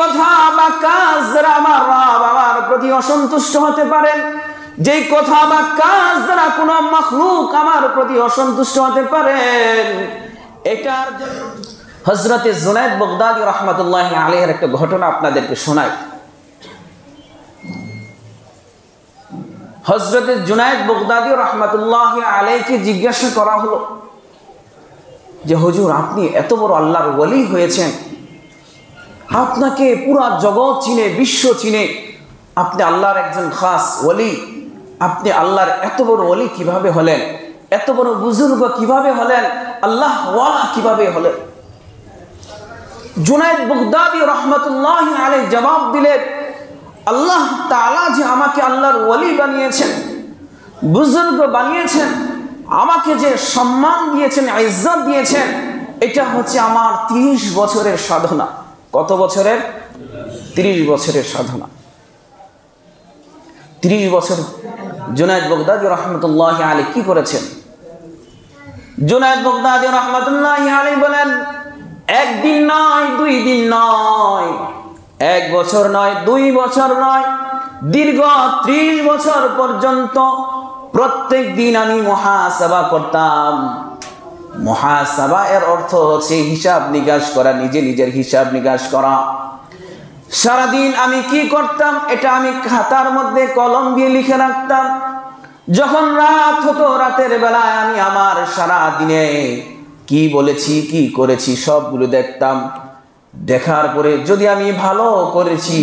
কথা বা কাজ দ্বারা আমার রব আমার প্রতি অসন্তুষ্ট হতে পারেন, যেই কথা বা কাজ দ্বারা কোনো মাখলুক আমার প্রতি অসন্তুষ্ট হতে পারেন, এটার জন্য হযরতে জুনায়েদ বাগদাদী রাহমাতুল্লাহি আলাইহির একটা ঘটনা আপনাদেরকে শোনাই। হযরতে জুনায়েদ বাগদাদী রাহমাতুল্লাহি আলাইহিকে জিজ্ঞাসা করা হলো যে হুজুর, আপনি এত বড় আল্লাহর ওলি হয়েছেন, আপনাকে পুরা জগৎ চিনে, বিশ্ব চিনে, আপনি আল্লাহর একজন খাস ওলি, আপনি আল্লাহর এত বড় ওলি কিভাবে হলেন, এত বড় বুজুর্গ কিভাবে হলেন, আল্লাহ ওয়ালা কিভাবে হলেন? জুনায়েদ বাগদাদী রাহমাতুল্লাহি আলাইহি জবাব দিলেন, আল্লাহ তাআলা যে আমাকে আল্লাহর ওলি বানিয়েছেন, বুজুর্গ বানিয়েছেন, আমাকে যে সম্মান দিয়েছেন, ইজ্জত দিয়েছেন, এটা হচ্ছে আমার 30 বছরের সাধনা। কত বছরের? 30 বছরের সাধনা। 30 বছর জুনায়েদ বাগদাদী রাহমাতুল্লাহি আলাইহি কি করেছেন? জুনায়েদ বাগদাদী রাহমাতুল্লাহি আলাইহি বলেন, একদিন নয়, 2 দিন নয়, 1 বছর নয়, 2 বছর নয়, দীর্ঘ 30 বছর পর্যন্ত প্রত্যেক দিন আমি মুহাসাবা করতাম। মুহাসাবা এর অর্থ হচ্ছে হিসাব নিকাশ করা, নিজের হিসাব নিকাশ করা। সারাদিন আমি কি করতাম এটা আমি খাতার মধ্যে কলম দিয়ে লিখে রাখতাম। যখন রাত হতো, রাতের বেলায় আমি আমার সারা দিনে কি বলেছি, কি করেছি সবগুলো দেখতাম। দেখার পরে যদি আমি ভালো করেছি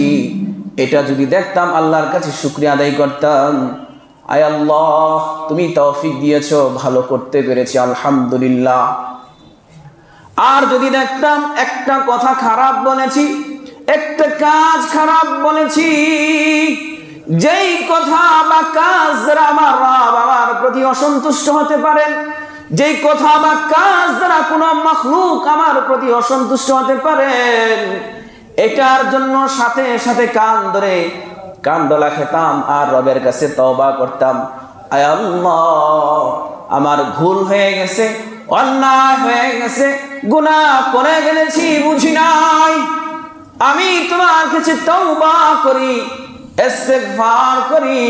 এটা যদি দেখতাম, আল্লাহর কাছে শুকরিয়া আদায় করতাম, আয় আল্লাহ তুমি তৌফিক দিয়েছো, ভালো করতে পেরেছি, আলহামদুলিল্লাহ। আর যদি দেখতাম একটা কথা খারাপ বলেছি, একটা কাজ খারাপ বলেছি, যেই কথা বা কাজ দ্বারা আমার রব আমার প্রতি অসন্তুষ্ট হতে পারেন, যেই কথা বা কাজ দ্বারা কোনো মাখলুক আমার প্রতি অসন্তুষ্ট হতে পারেন, এটার জন্য সাথে সাথে কান ধরে কান্দলা খেতাম আর রবের কাছে তওবা করতাম, আয় আল্লাহ আমার ভুল হয়ে গেছে, অন্যায় হয়ে গেছে, গুনাহ করে ফেলেছি, বুঝি নাই, আমি তোমার কাছে তওবা করি, ইস্তেগফার করি,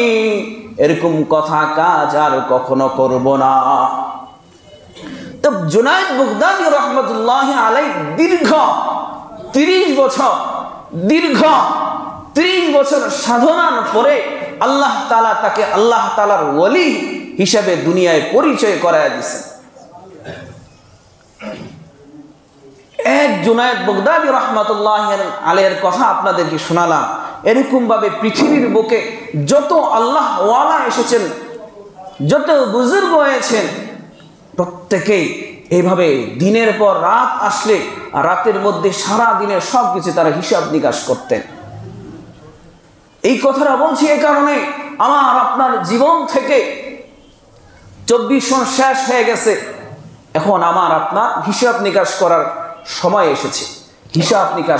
এরকম কথা কাজ আর কখনো করব না। তো জুনায়েদ বাগদাদী রাহমাতুল্লাহি আলাইহি দীর্ঘ 30 বছর সাধনার পরে আল্লাহ তাআলা তাকে আল্লাহ তাআলার ওলি হিসেবে দুনিয়ায় পরিচয় করায় দিয়েছেন। এক জুনায়েদ বাগদাদী রাহমাতুল্লাহি আলাইহির কথা আপনাদেরকে শোনালাম। এরকম ভাবে পৃথিবীর বুকে যত আল্লাহ ওয়ালা এসেছেন, যত বুজুর্গ হয়েছেন, প্রত্যেকেই এইভাবে দিনের পর রাত আসলে রাতের মধ্যে সারা দিনের সবকিছু তারা হিসাব নিকাশ করতেন। এই কথাটা বলছি এই কারণে, আমার আপনার জীবন থেকে 24 শেষ হয়ে গেছে, এখন আমার আপনার হিসাব নিকাশ করার সময় এসেছে। হিসাব নিকাশ